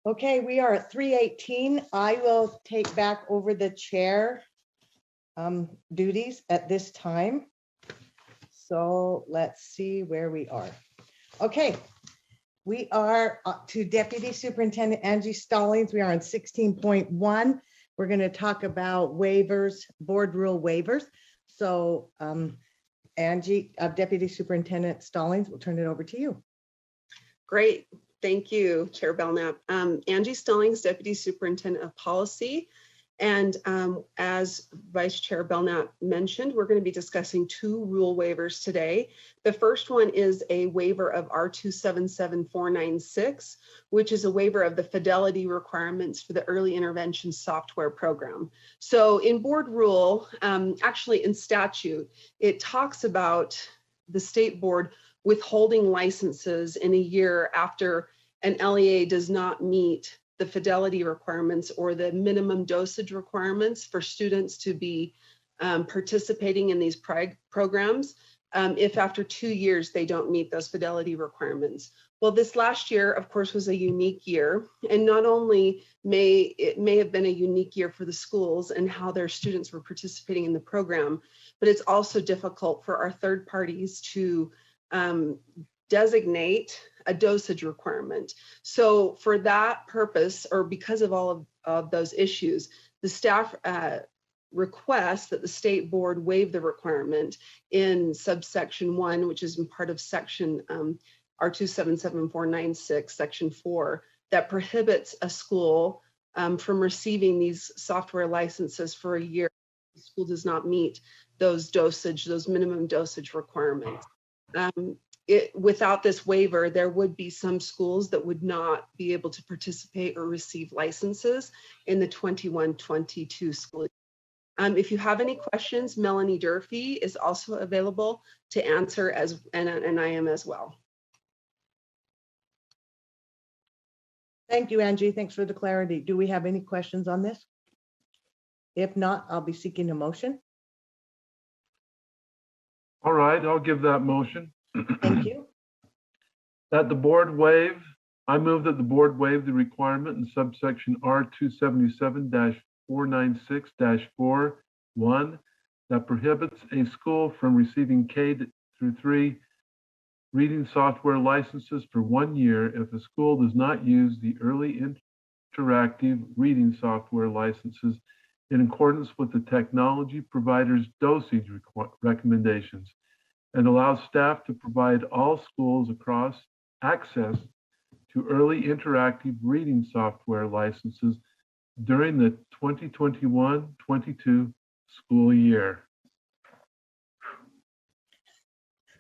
Okay, we are at 3:18. I will take back over the chair duties at this time. So let's see where we are. Okay, we are to Deputy Superintendent Angie Stallings. We are on 16.1. We're going to talk about waivers, board rule waivers. So Angie, Deputy Superintendent Stallings, we'll turn it over to you. Great. Thank you, Chair Belknap. Angie Stallings, Deputy Superintendent of Policy. And as Vice Chair Belknap mentioned, we're going to be discussing two rule waivers today. The first one is a waiver of R277496, which is a waiver of the fidelity requirements for the early intervention software program. So in board rule, actually in statute, it talks about the state board withholding licenses in a year after an LEA does not meet the fidelity requirements or the minimum dosage requirements for students to be participating in these programs if after 2 years they don't meet those fidelity requirements. Well, this last year, of course, was a unique year, and not only may have been a unique year for the schools and how their students were participating in the program, but it's also difficult for our third parties to designate a dosage requirement. So for that purpose, or because of all of those issues, the staff requests that the state board waive the requirement in subsection 1, which is in part of section R277496, section 4, that prohibits a school from receiving these software licenses for a year if the school does not meet those minimum dosage requirements. Without this waiver, there would be some schools that would not be able to participate or receive licenses in the 21-22 school year. If you have any questions, Melanie Durfee is also available to answer, and I am as well. Thank you, Angie. Thanks for the clarity. Do we have any questions on this? If not, I'll be seeking a motion. All right, I'll give that motion. Thank you. I move that the board waive the requirement in subsection R277-496-4(1) that prohibits a school from receiving K-3 reading software licenses for 1 year if a school does not use the early interactive reading software licenses in accordance with the technology provider's dosage recommendations, and allows staff to provide all schools across access to early interactive reading software licenses during the 2021-22 school year.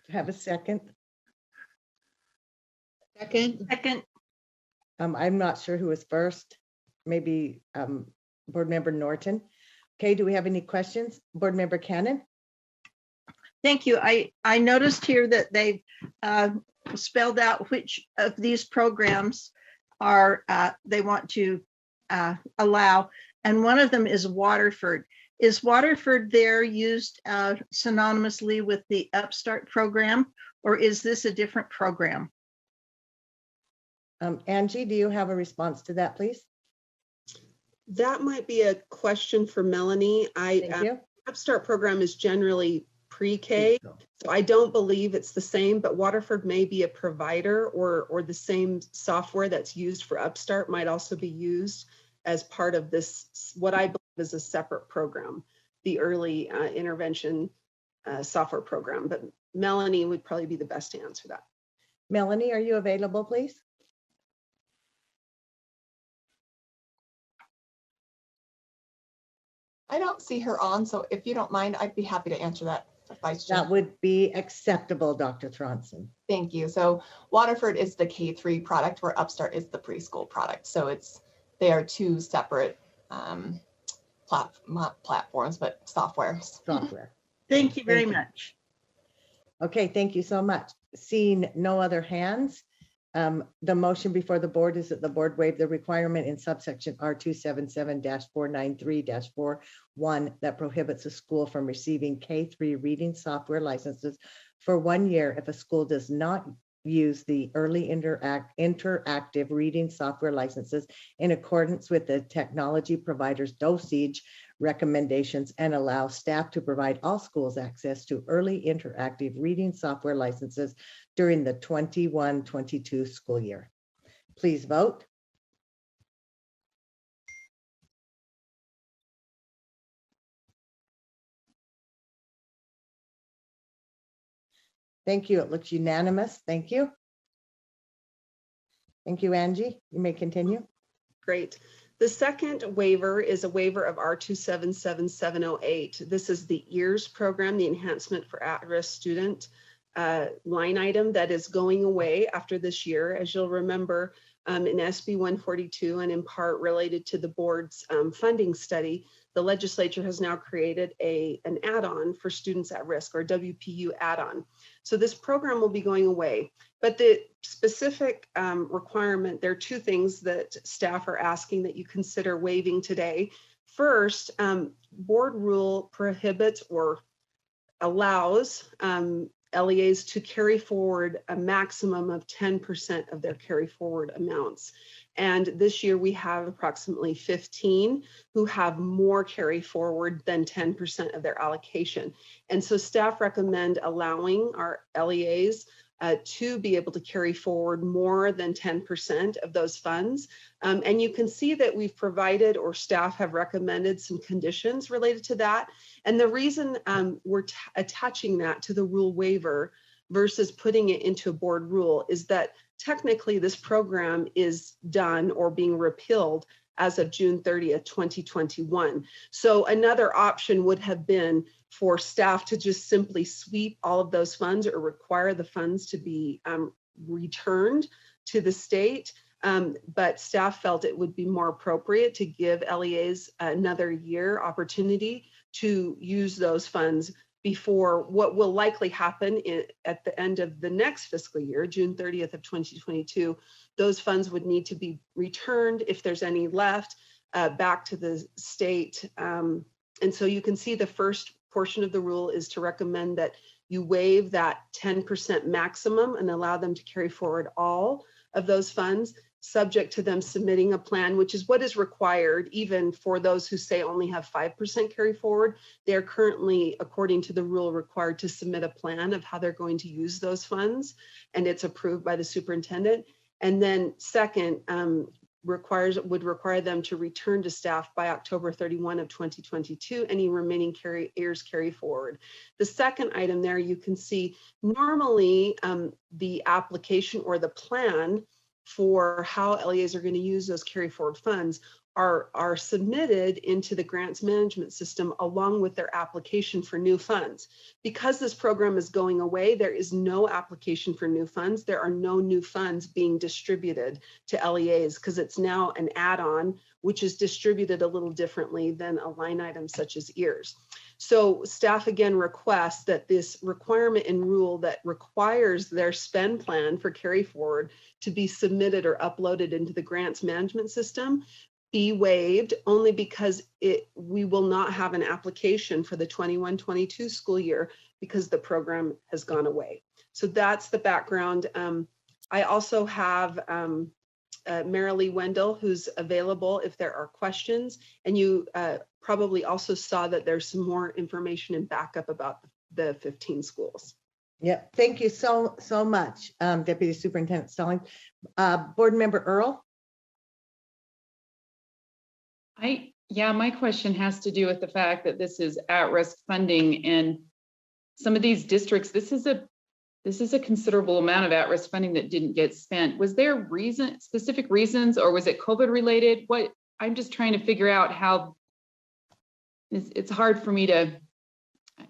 Have a second? Second. I'm not sure who was first. Maybe Board Member Norton. Okay, do we have any questions? Board Member Cannon? Thank you. I noticed here that they've spelled out which of these programs are they want to allow, and one of them is Waterford. Is Waterford there used synonymously with the Upstart program, or is this a different program? Angie, do you have a response to that, please? That might be a question for Melanie. Thank you. Upstart program is generally pre-K, so I don't believe it's the same, but Waterford may be a provider, or the same software that's used for Upstart might also be used as part of this, what I believe is a separate program, the early intervention software program. But Melanie would probably be the best to answer that. Melanie, are you available, please? I don't see her on, so if you don't mind, I'd be happy to answer that. Vice Chair. That would be acceptable, Dr. Thronson. Thank you. So Waterford is the K-3 product, where Upstart is the preschool product. So they are two separate platforms, but software. Thank you very much. Okay, thank you so much. Seeing no other hands, the motion before the board is that the board waive the requirement in subsection R277-493-41 that prohibits a school from receiving K-3 reading software licenses for 1 year if a school does not use the early interactive reading software licenses in accordance with the technology provider's dosage recommendations and allow staff to provide all schools access to early interactive reading software licenses during the 21-22 school year. Please vote. Thank you. It looks unanimous. Thank you. Thank you, Angie. You may continue. Great. The second waiver is a waiver of R277708. This is the EARS program, the Enhancement for At-Risk Student line item that is going away after this year. As you'll remember, in SB 142 and in part related to the board's funding study, the legislature has now created an add-on for students at risk, or WPU add-on. So this program will be going away. But the specific requirement, there are two things that staff are asking that you consider waiving today. First, board rule prohibits or allows LEAs to carry forward a maximum of 10% of their carry forward amounts. And this year we have approximately 15 who have more carry forward than 10% of their allocation. And so staff recommend allowing our LEAs to be able to carry forward more than 10% of those funds. And you can see that we've provided, or staff have recommended, some conditions related to that. And the reason we're attaching that to the rule waiver versus putting it into a board rule is that technically this program is done or being repealed as of June 30th, 2021. So another option would have been for staff to just simply sweep all of those funds or require the funds to be returned to the state. But staff felt it would be more appropriate to give LEAs another year opportunity to use those funds before what will likely happen at the end of the next fiscal year, June 30th of 2022. Those funds would need to be returned, if there's any left, back to the state. And so you can see the first portion of the rule is to recommend that you waive that 10% maximum and allow them to carry forward all of those funds, subject to them submitting a plan, which is what is required even for those who say only have 5% carry forward. They're currently, according to the rule, required to submit a plan of how they're going to use those funds, and it's approved by the superintendent. And then second, would require them to return to staff by October 31 of 2022, any remaining EARS carry forward. The second item there, you can see normally the application or the plan for how LEAs are going to use those carry forward funds are submitted into the grants management system along with their application for new funds. Because this program is going away, there is no application for new funds. There are no new funds being distributed to LEAs because it's now an add-on, which is distributed a little differently than a line item such as EARS. So staff again requests that this requirement and rule that requires their spend plan for carry forward to be submitted or uploaded into the grants management system be waived, only because we will not have an application for the 21-22 school year because the program has gone away. So that's the background. I also have Marilee Wendell, who's available if there are questions. And you probably also saw that there's some more information and backup about the 15 schools. Yep. Thank you so much, Deputy Superintendent Stelling. Board Member Earl. My question has to do with the fact that this is at-risk funding, and some of these districts, this is a considerable amount of at-risk funding that didn't get spent. Was there specific reasons, or was it COVID related? I'm just trying to figure out how. It's hard for me to,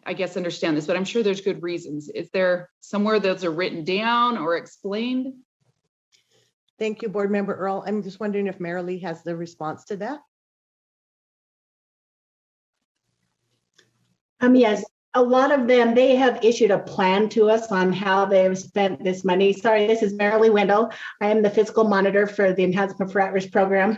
I guess, understand this, but I'm sure there's good reasons. Is there somewhere those are written down or explained? Thank you, Board Member Earl. I'm just wondering if Marilee has the response to that. Yes, a lot of them, they have issued a plan to us on how they've spent this money. Sorry, this is Marilee Wendell. I am the fiscal monitor for the Enhancement for At-Risk program.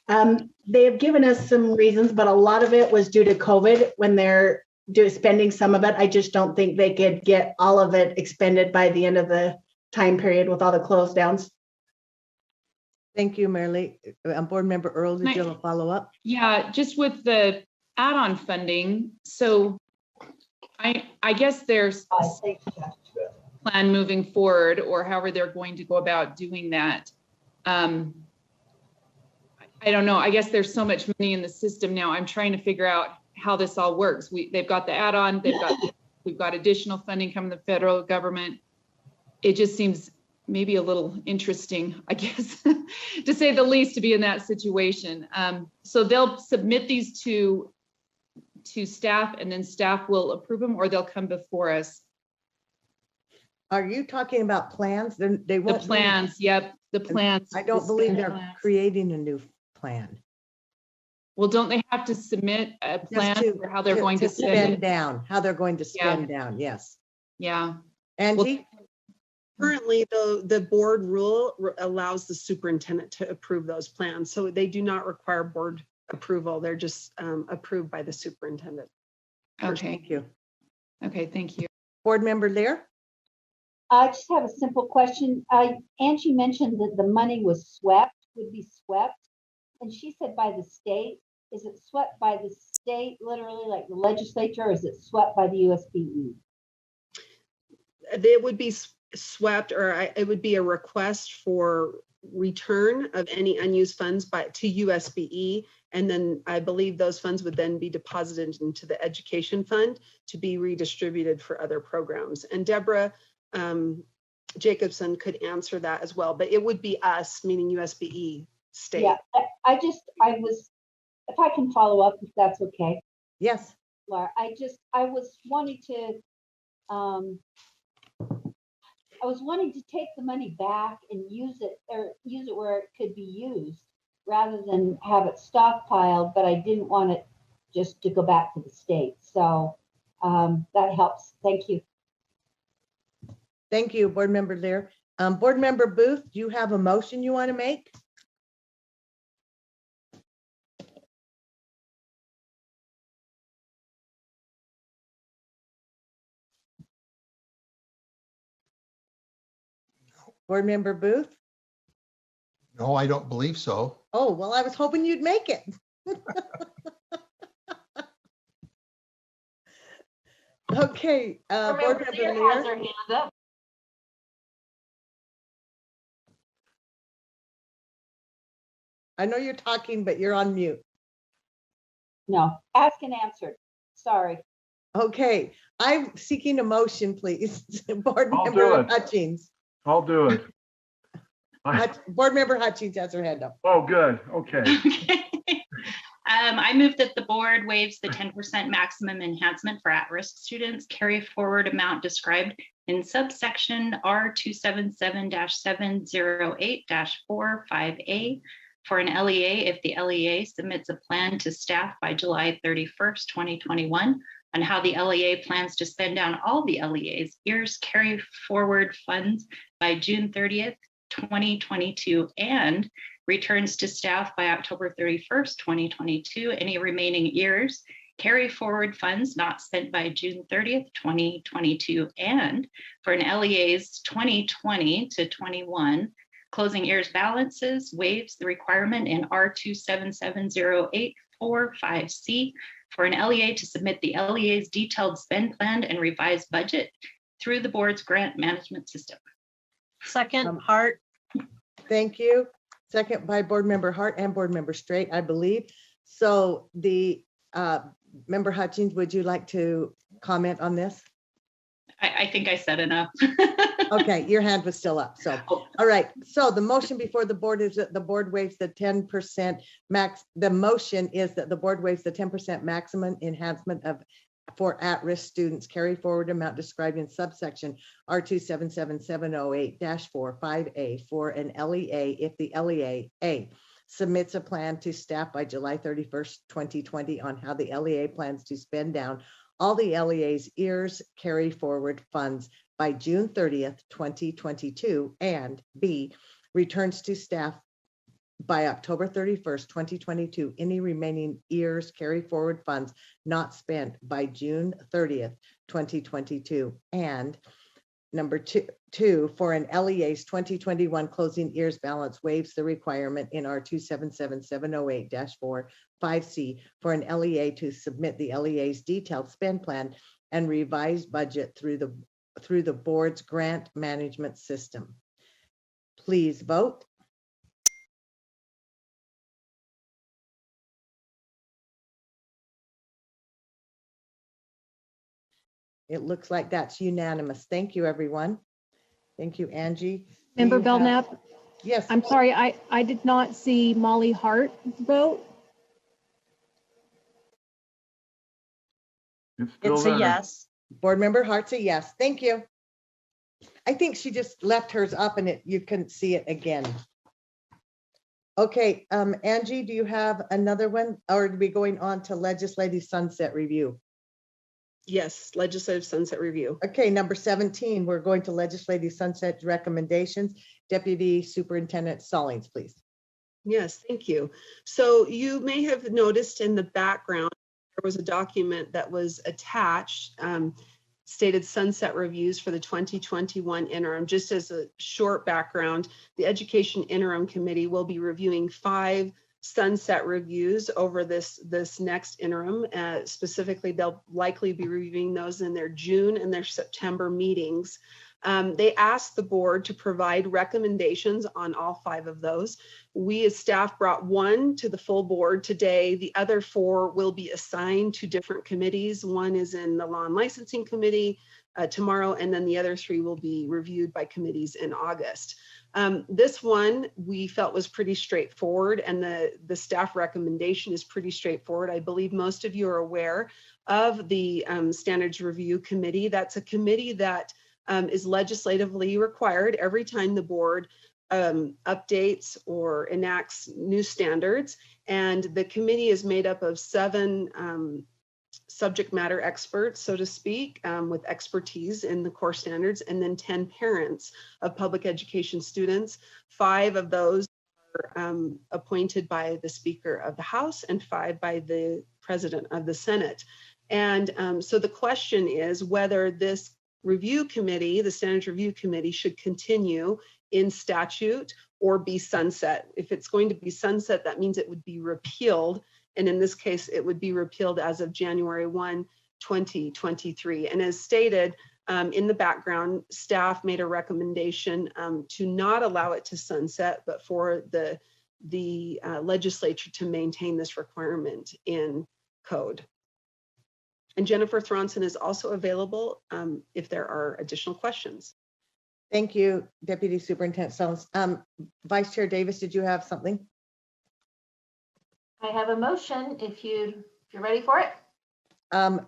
They have given us some reasons, but a lot of it was due to COVID when they're spending some of it. I just don't think they could get all of it expended by the end of the time period with all the close downs. Thank you, Marilee. Board Member Earl, did you have a follow-up? Yeah, just with the add-on funding. So I guess there's a plan moving forward, or however they're going to go about doing that. I don't know. I guess there's so much money in the system now. I'm trying to figure out how this all works. They've got the add-on, we've got additional funding coming from the federal government. It just seems maybe a little interesting, I guess, to say the least, to be in that situation. So they'll submit these to staff, and then staff will approve them, or they'll come before us. Are you talking about plans? They The won't. plans, yep, the plans. I don't believe they're plans. creating a new plan. Well, don't they have to submit a plan for how they're going to spend spend? down, how they're going to spend down, yes. Yeah. Angie? Currently, the board rule allows the superintendent to approve those plans. So they do not require board approval. They're just approved by the superintendent. Okay. Thank you. Okay, thank you. Board Member Lear? I just have a simple question. Angie mentioned that the money was would be swept. And she said by the state. Is it swept by the state, literally like the legislature, or is it swept by the USBE? They would be swept, or it would be a request for return of any unused funds to USBE. And then I believe those funds would then be deposited into the education fund to be redistributed for other programs. And Deborah Jacobson could answer that as well, but it would be us, meaning USBE state. Yeah, I was, if I can follow up, if that's okay. Yes. Laura, I was wanting to, take the money back and use it where it could be used rather than have it stockpiled, but I didn't want it just to go back to the state. So that helps. Thank you. Thank you, Board Member Lear. Board Member Booth, do you have a motion you want to make? Board Member Booth? No, I don't believe so. Oh, well, I was hoping you'd make it. Okay, Board Member Lear has her hand up. I know you're talking, but you're on mute. No, asked and answered. Sorry. Okay, I'm seeking a motion, please. Board I'll do Member it. Hutchins. I'll do it. Board Member Hutchins has her hand up. Oh, good. Okay. I move that the board waives the 10% maximum enhancement for at-risk students carry forward amount described in subsection R277-708-45A for an LEA if the LEA submits a plan to staff by July 31st, 2021 on how the LEA plans to spend down all the LEA's years carry forward funds by June 30th, 2022, and returns to staff by October 31st, 2022, any remaining years carry forward funds not spent by June 30th, 2022, and for an LEA's 2020 to 21 closing years balances waives the requirement in R2770845C for an LEA to submit the LEA's detailed spend plan and revised budget through the board's grant management system. Second, Hart. Thank you. Second by Board Member Hart and Board Member Straight, I believe. So the Member Hutchins, would you like to comment on this? I think I said enough. Okay, your hand was still up. So, all right. So the motion before the board is that the board waives the 10% max. The motion is that the board waives the 10% maximum enhancement for at-risk students carry forward amount described in subsection R277708-45A for an LEA if the LEA A submits a plan to staff by July 31st, 2020 on how the LEA plans to spend down all the LEA's years carry forward funds by June 30th, 2022, and B, returns to staff by October 31st, 2022, any remaining years carry forward funds not spent by June 30th, 2022, and Number two, for an LEA's 2021 closing years balance waives the requirement in R277708-4 5C for an LEA to submit the LEA's detailed spend plan and revised budget through the board's grant management system. Please vote. It looks like that's unanimous. Thank you, everyone. Thank you, Angie. Member Do you have- Belknap, Yes. I'm sorry, I did not see Molly Hart vote. It's still It's there. a yes. Board Member Hart's a yes. Thank you. I think she just left hers up and you couldn't see it again. Okay, Angie, do you have another one, or are we going on to legislative sunset review? Yes, legislative sunset review. Okay, number 17, we're going to legislative sunset recommendations. Deputy Superintendent Stallings, please. Yes, thank you. So you may have noticed in the background, there was a document that was attached, stated sunset reviews for the 2021 interim. Just as a short background, the Education Interim Committee will be reviewing 5 sunset reviews over this next interim. Specifically, they'll likely be reviewing those in their June and their September meetings. They asked the board to provide recommendations on all 5 of those. We as staff brought 1 to the full board today. The other 4 will be assigned to different committees. 1 is in the Law and Licensing Committee tomorrow, and then the other 3 will be reviewed by committees in August. This one we felt was pretty straightforward, and the staff recommendation is pretty straightforward. I believe most of you are aware of the Standards Review Committee. That's a committee that is legislatively required every time the board updates or enacts new standards. And the committee is made up of 7 subject matter experts, so to speak, with expertise in the core standards, and then 10 parents of public education students. 5 of those are appointed by the Speaker of the House and 5 by the President of the Senate. And so the question is whether this review committee, the Standards Review Committee, should continue in statute or be sunset. If it's going to be sunset, that means it would be repealed. And in this case, it would be repealed as of January 1, 2023. And as stated in the background, staff made a recommendation to not allow it to sunset, but for the legislature to maintain this requirement in code. And Jennifer Thronson is also available if there are additional questions. Thank you, Deputy Superintendent Stallings. Vice Chair Davis, did you have something? I have a motion if you're ready for it.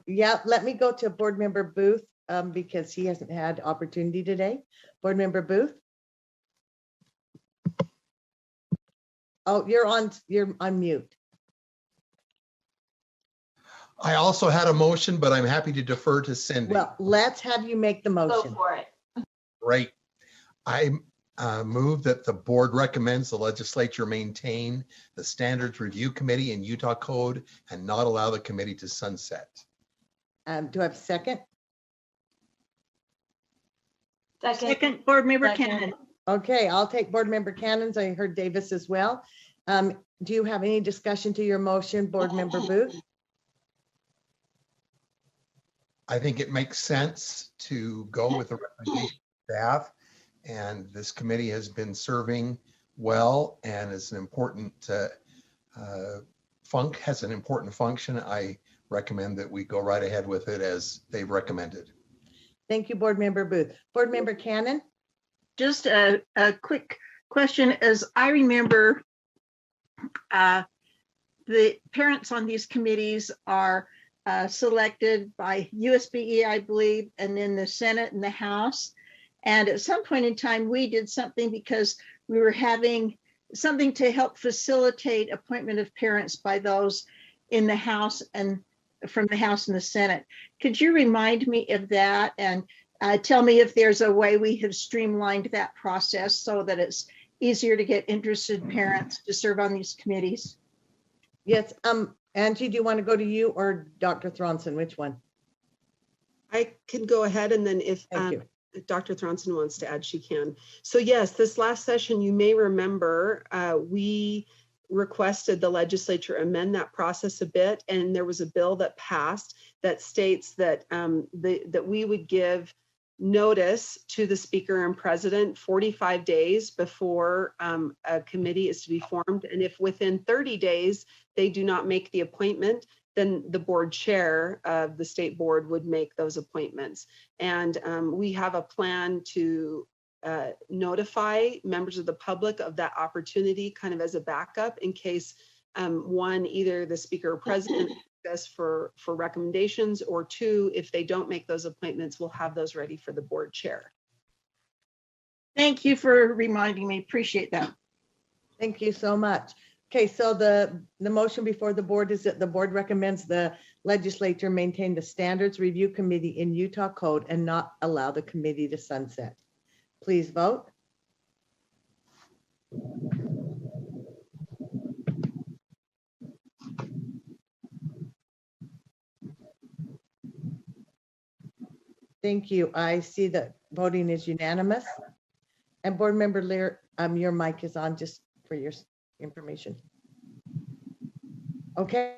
Yeah, let me go to Board Member Booth because he hasn't had opportunity today. Board Member Booth. Oh, you're on mute. I also had a motion, but I'm happy to defer to Cindy. Well, let's have you make the motion. Go for it. Right. I move that the board recommends the legislature maintain the Standards Review Committee in Utah Code and not allow the committee to sunset. Do I have a second? Second, Board Member Second. Cannon. Okay, I'll take Board Member Cannon's. I heard Davis as well. Do you have any discussion to your motion, Board Member Booth? I think it makes sense to go with the recommendation of staff, and this committee has been serving well and is an important has an important function. I recommend that we go right ahead with it as they've recommended. Thank you, Board Member Booth. Board Member Cannon? Just a quick question. As I remember, the parents on these committees are selected by USBE, I believe, and then the Senate and the House. And at some point in time, we did something because we were having something to help facilitate appointment of parents by those in the House and from the House and the Senate. Could you remind me of that and tell me if there's a way we have streamlined that process so that it's easier to get interested parents to serve on these committees? Yes. Angie, do you want to go to you or Dr. Thronson? Which one? I can go ahead, and then if Dr. Thronson wants to add, she can. So yes, this last session, you may remember, we requested the legislature amend that process a bit, and there was a bill that passed that states that that we would give notice to the speaker and president 45 days before a committee is to be formed, and if within 30 days they do not make the appointment, then the board chair of the state board would make those appointments. And we have a plan to notify members of the public of that opportunity kind of as a backup in case one, either the speaker or president asks for recommendations, or two, if they don't make those appointments, we'll have those ready for the board chair. Thank you for reminding me. Appreciate that. Thank you so much. Okay, so the motion before the board is that the board recommends the legislature maintain the standards review committee in Utah code and not allow the committee to sunset. Please vote. Thank you. I see that voting is unanimous. And board member Lear, your mic is on just for your information. Okay.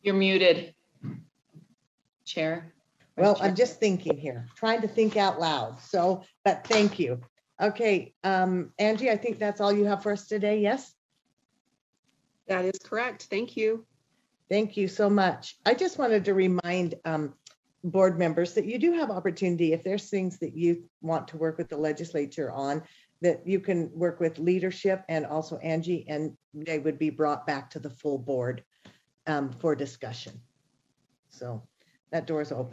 You're muted, Chair. Well, I'm just thinking here, trying to think out loud. So, but thank you. Okay, Angie, I think that's all you have for us today, yes? That is correct. Thank you. Thank you so much. I just wanted to remind board members that you do have opportunity if there's things that you want to work with the legislature on, that you can work with leadership and also Angie, and they would be brought back to the full board for discussion. So that door is open.